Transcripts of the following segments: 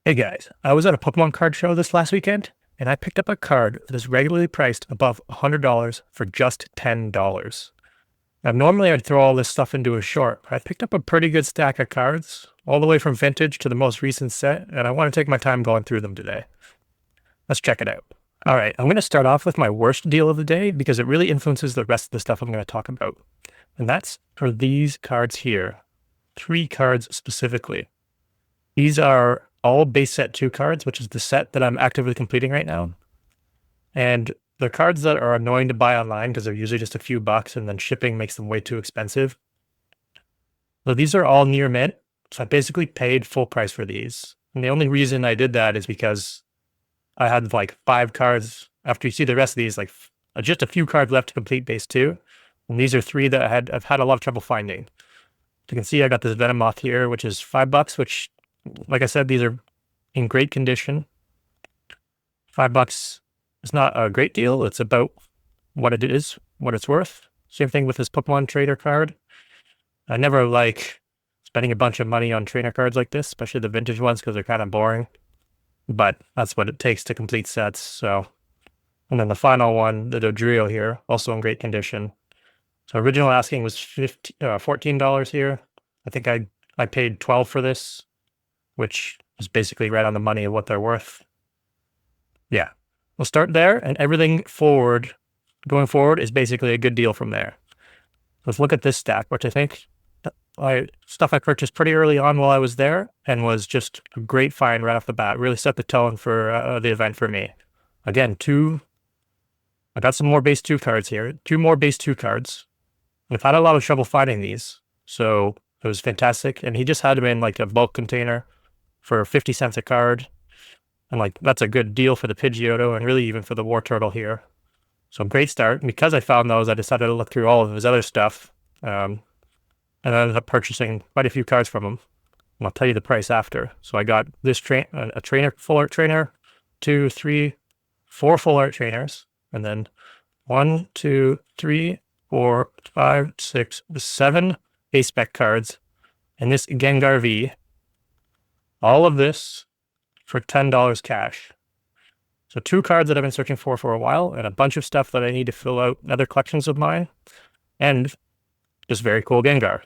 Hey guys, I was at a Pokemon card show this last weekend, and I picked up a card that is regularly priced above $100 for just $10. Now, normally I'd throw all this stuff into a short, but I picked up a pretty good stack of cards, all the way from vintage to the most recent set, and I want to take my time going through them today. Let's check it out. All right, I'm going to start off with my worst deal of the day because it really influences the rest of the stuff I'm going to talk about. And that's for these cards here. 3 cards specifically. These are all base set 2 cards, which is the set that I'm actively completing right now. And the cards that are annoying to buy online because they're usually just a few bucks and then shipping makes them way too expensive. So these are all near mint. So I basically paid full price for these. And the only reason I did that is because I had like 5 cards. After you see the rest of these, like just a few cards left to complete base 2. And these are 3 that I've had a lot of trouble finding. You can see I got this Venomoth here, which is $5, which, like I said, these are in great condition. $5 is not a great deal. It's about what it is, what it's worth. Same thing with this Pokemon trainer card. I never like spending a bunch of money on trainer cards like this, especially the vintage ones, because they're kind of boring. But that's what it takes to complete sets. So, and then the final one, the Dodrio here, also in great condition. So original asking was $14 here. I think I paid $12 for this, which is basically right on the money of what they're worth. Yeah, we'll start there, and everything going forward is basically a good deal from there. Let's look at this stack, which I think stuff I purchased pretty early on while I was there, and was just a great find right off the bat. Really set the tone for the event for me. Again, I got some more base 2 cards here. 2 more base 2 cards. I've had a lot of trouble finding these, so it was fantastic. And he just had them in like a bulk container for 50 cents a card. And like, that's a good deal for the Pidgeotto and really even for the War Turtle here. So great start. And because I found those, I decided to look through all of his other stuff. And I ended up purchasing quite a few cards from him. And I'll tell you the price after. So I got this a trainer, full art trainer, 2, 3, 4 full art trainers, and then 1, 2, 3, 4, 5, 6, 7 A-Spec cards, and this Gengar V. All of this for $10 cash. So 2 cards that I've been searching for a while, and a bunch of stuff that I need to fill out other collections of mine, and just very cool Gengar.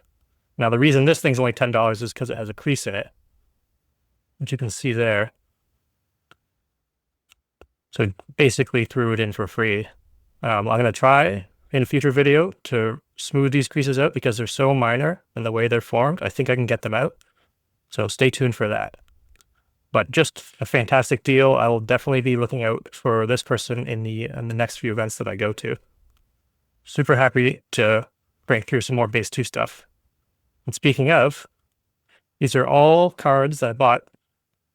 Now the reason this thing's only $10 is because it has a crease in it, which you can see there. So basically threw it in for free. I'm going to try in a future video to smooth these creases out because they're so minor in the way they're formed. I think I can get them out. So stay tuned for that. But just a fantastic deal. I will definitely be looking out for this person in the next few events that I go to. Super happy to break through some more base 2 stuff. And speaking of, these are all cards that I bought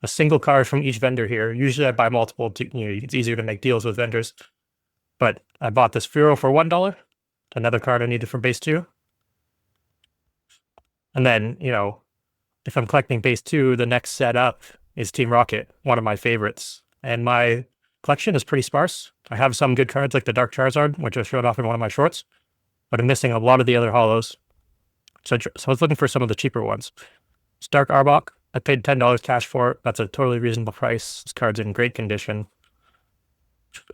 a single card from each vendor here. Usually I buy multiple, it's easier to make deals with vendors. But I bought this Furo for $1, another card I needed for base 2. And then, if I'm collecting base 2, the next set up is Team Rocket, one of my favorites. And my collection is pretty sparse. I have some good cards like the Dark Charizard, which I showed off in one of my shorts, but I'm missing a lot of the other holos. So I was looking for some of the cheaper ones. It's Dark Arbok. I paid $10 cash for it. That's a totally reasonable price. This card's in great condition,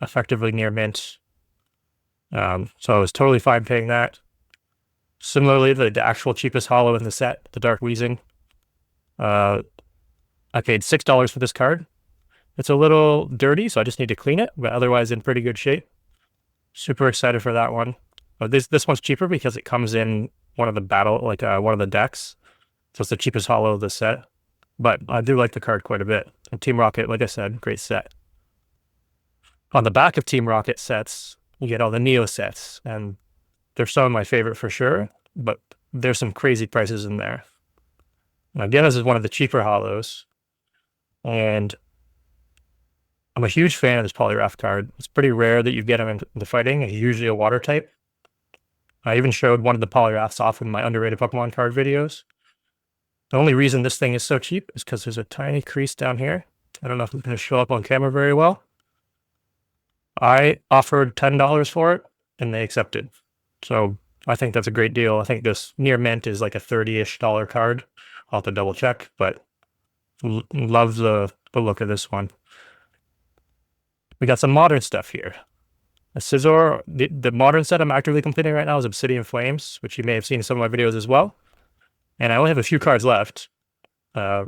effectively near mint. So I was totally fine paying that. Similarly, the actual cheapest holo in the set, the Dark Weezing. I paid $6 for this card. It's a little dirty, so I just need to clean it, but otherwise in pretty good shape. Super excited for that one. This one's cheaper because it comes in one of the one of the decks. So it's the cheapest holo of the set. But I do like the card quite a bit. And Team Rocket, like I said, great set. On the back of Team Rocket sets, you get all the Neo sets, and they're some of my favorite for sure, but there's some crazy prices in there. Now, again, this is one of the cheaper holos, and I'm a huge fan of this Poliwrath card. It's pretty rare that you get him in the fighting. He's usually a water type. I even showed one of the Poliwraths off in my underrated Pokemon card videos. The only reason this thing is so cheap is because there's a tiny crease down here. I don't know if it's going to show up on camera very well. I offered $10 for it, and they accepted. So I think that's a great deal. I think this near mint is like a $30-ish card. I'll have to double check, but Love the look of this one. We got some modern stuff here. A scissor. The modern set I'm actively completing right now is Obsidian Flames, which you may have seen in some of my videos as well. And I only have a few cards left. A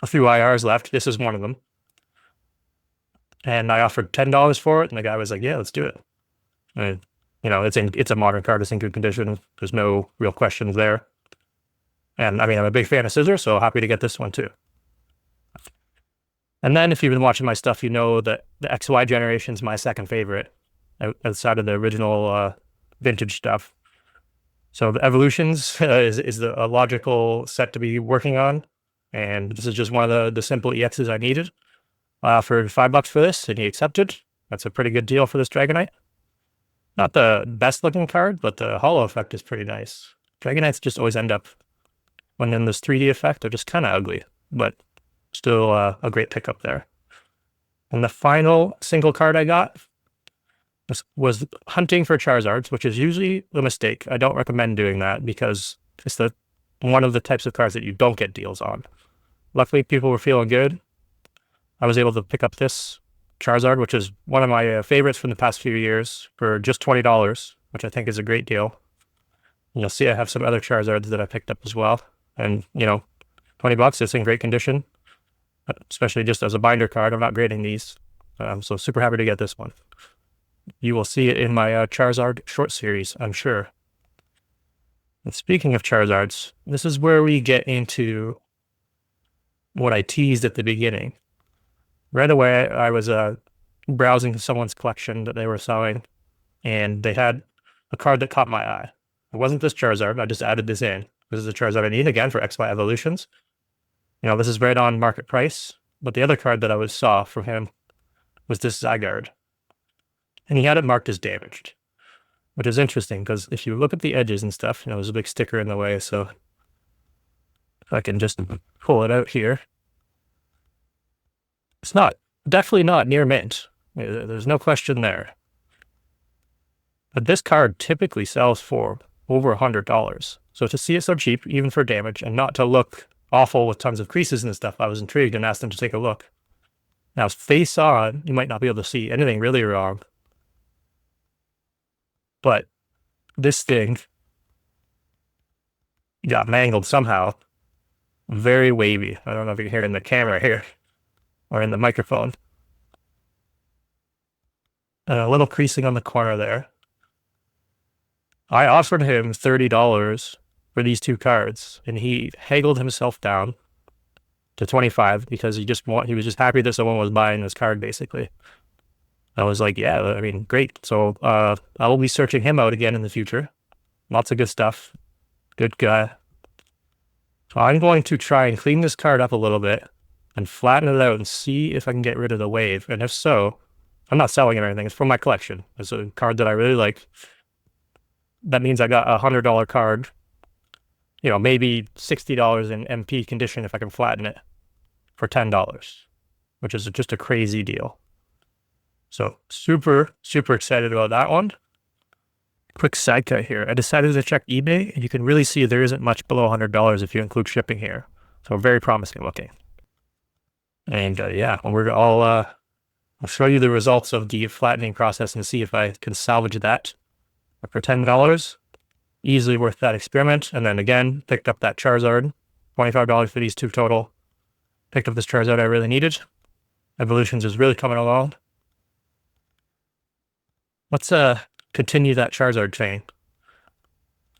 few IRs left. This is one of them. And I offered $10 for it, and the guy was like, "Yeah, let's do it." And, you know, it's a modern card. It's in good condition. There's no real questions there. And I mean, I'm a big fan of scissors, so happy to get this one too. And then if you've been watching my stuff, you know that the XY generation is my second favorite outside of the original vintage stuff. So the Evolutions is a logical set to be working on. And this is just one of the simple EXs I needed. I offered $5 for this, and he accepted. That's a pretty good deal for this Dragonite. Not the best looking card, but the holo effect is pretty nice. Dragonites just always end up, when in this 3D effect, they're just kind of ugly, but still a great pickup there. And the final single card I got was hunting for Charizards, which is usually a mistake. I don't recommend doing that because it's one of the types of cards that you don't get deals on. Luckily, people were feeling good. I was able to pick up this Charizard, which is one of my favorites from the past few years, for just $20, which I think is a great deal. You'll see I have some other Charizards that I picked up as well. And, you know, $20, it's in great condition, especially just as a binder card. I'm not grading these. So super happy to get this one. You will see it in my Charizard short series, I'm sure. And speaking of Charizards, this is where we get into what I teased at the beginning. Right away, I was browsing someone's collection that they were selling, and they had a card that caught my eye. It wasn't this Charizard. I just added this in. This is the Charizard I need, again, for XY Evolutions. You know, this is right on market price, but the other card that I saw from him was this Zygarde. And he had it marked as damaged, which is interesting because if you look at the edges and stuff, you know, there's a big sticker in the way, so if I can just pull it out here. It's definitely not near mint. There's no question there. But this card typically sells for over $100. So to see it so cheap, even for damage, and not to look awful with tons of creases and stuff, I was intrigued and asked them to take a look. Now, face on, you might not be able to see anything really wrong. But this thing got mangled somehow. Very wavy. I don't know if you can hear it in the camera here or in the microphone. A little creasing on the corner there. I offered him $30 for these two cards, and he haggled himself down to $25 because he was just happy that someone was buying this card, basically. I was like, yeah, I mean, great. So I will be searching him out again in the future. Lots of good stuff. Good guy. So I'm going to try and clean this card up a little bit and flatten it out and see if I can get rid of the wave. And if so, I'm not selling it or anything. It's from my collection. It's a card that I really like. That means I got a $100 card. You know, maybe $60 in MP condition if I can flatten it for $10, which is just a crazy deal. So super, super excited about that one. Quick side cut here. I decided to check eBay, and you can really see there isn't much below $100 if you include shipping here. So very promising looking. And yeah, I'll show you the results of the flattening process and see if I can salvage that. But for $10, easily worth that experiment. And then again, picked up that Charizard, $25 for these two total. Picked up this Charizard I really needed. Evolutions is really coming along. Let's continue that Charizard chain.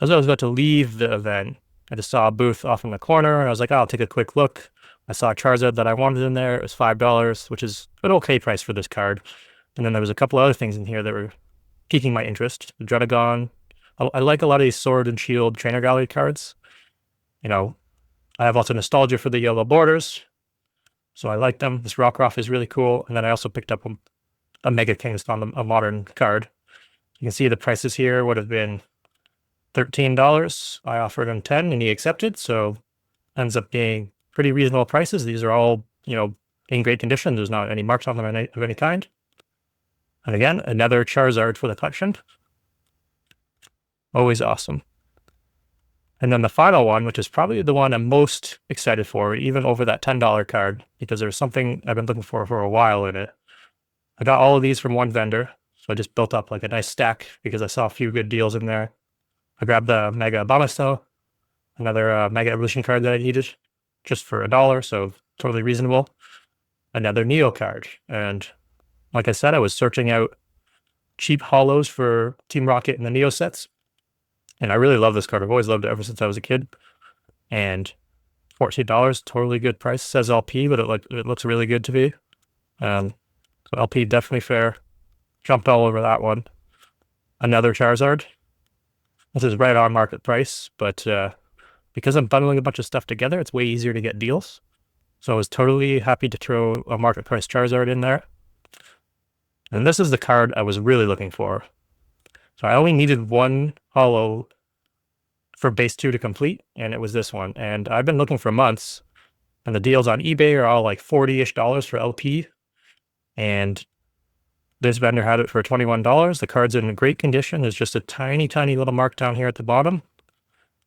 As I was about to leave the event, I just saw a booth off in the corner, and I was like, oh, I'll take a quick look. I saw a Charizard that I wanted in there. It was $5, which is an okay price for this card. And then there was a couple other things in here that were piquing my interest. The Dredagon. I like a lot of these Sword and Shield Trainer Gallery cards. You know, I have also nostalgia for the yellow borders, so I like them. This Rockruff is really cool. And then I also picked up a Mega Kingston, a modern card. You can see the prices here would have been $13. I offered him $10 and he accepted, so ends up being pretty reasonable prices. These are all, you know, in great condition. There's not any marks on them of any kind. And again, another Charizard for the collection. Always awesome. And then the final one, which is probably the one I'm most excited for, even over that $10 card, because there's something I've been looking for a while in it. I got all of these from one vendor, so I just built up like a nice stack because I saw a few good deals in there. I grabbed the Mega Abomasnow, another Mega Evolution card that I needed, just for $1, so totally reasonable. Another Neo card, and like I said, I was searching out cheap holos for Team Rocket and the Neo sets, and I really love this card. I've always loved it ever since I was a kid, and $14, totally good price. It says LP, but it looks really good to me. So LP definitely fair. Jumped all over that one. Another Charizard. This is right on market price, but because I'm bundling a bunch of stuff together, it's way easier to get deals. So I was totally happy to throw a market price Charizard in there. And this is the card I was really looking for. So I only needed one holo for base 2 to complete, and it was this one. And I've been looking for months, and the deals on eBay are all like $40-ish for LP. And this vendor had it for $21. The card's in great condition. There's just a tiny, tiny little mark down here at the bottom,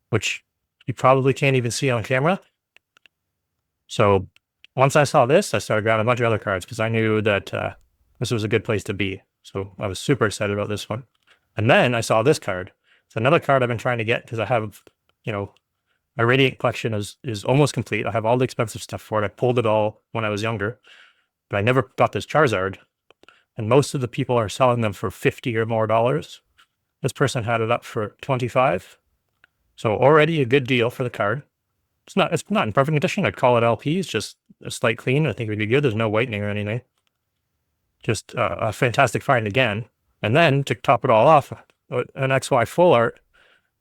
which you probably can't even see on camera. So once I saw this, I started grabbing a bunch of other cards because I knew that this was a good place to be. So I was super excited about this one. And then I saw this card. It's another card I've been trying to get because I have, my Radiant collection is almost complete. I have all the expensive stuff for it. I pulled it all when I was younger, but I never got this Charizard. And most of the people are selling them for $50 or more. This person had it up for $25. So already a good deal for the card. It's not in perfect condition. I'd call it LP. It's just a slight clean. I think it would be good. There's no whitening or anything. Just a fantastic find again. And then to top it all off, an XY full art,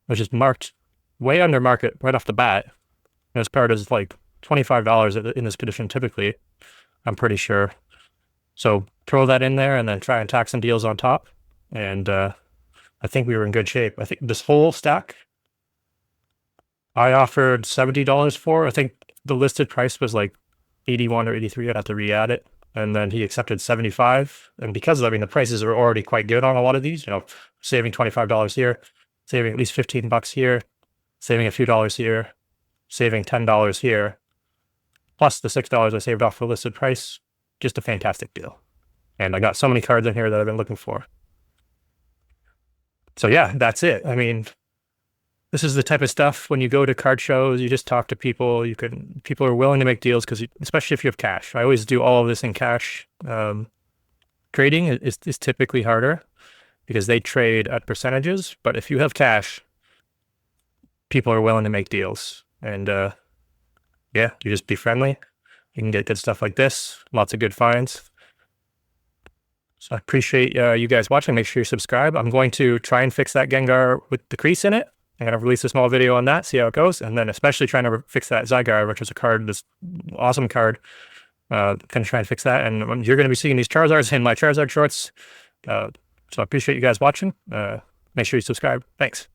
which is marked way under market right off the bat. And this card is like $25 in this condition typically, I'm pretty sure. So throw that in there and then try and tack some deals on top. And I think we were in good shape. I think this whole stack I offered $70 for. I think the listed price was like 81 or 83. I'd have to re-add it. And then he accepted 75. And because the prices are already quite good on a lot of these, saving $25 here, saving at least $15 here, saving a few dollars here, saving $10 here, plus the $6 I saved off the listed price, just a fantastic deal. And I got so many cards in here that I've been looking for. So yeah, that's it. This is the type of stuff when you go to card shows, you just talk to people. People are willing to make deals because, especially if you have cash. I always do all of this in cash. Trading is typically harder because they trade at percentages. But if you have cash, people are willing to make deals. And yeah, you just be friendly. You can get good stuff like this. Lots of good finds. So I appreciate you guys watching. Make sure you subscribe. I'm going to try and fix that Gengar with the crease in it. I'm going to release a small video on that, see how it goes. And then especially trying to fix that Zygarde, which is this awesome card. Going to try and fix that. And you're going to be seeing these Charizards in my Charizard shorts. So I appreciate you guys watching. Make sure you subscribe. Thanks.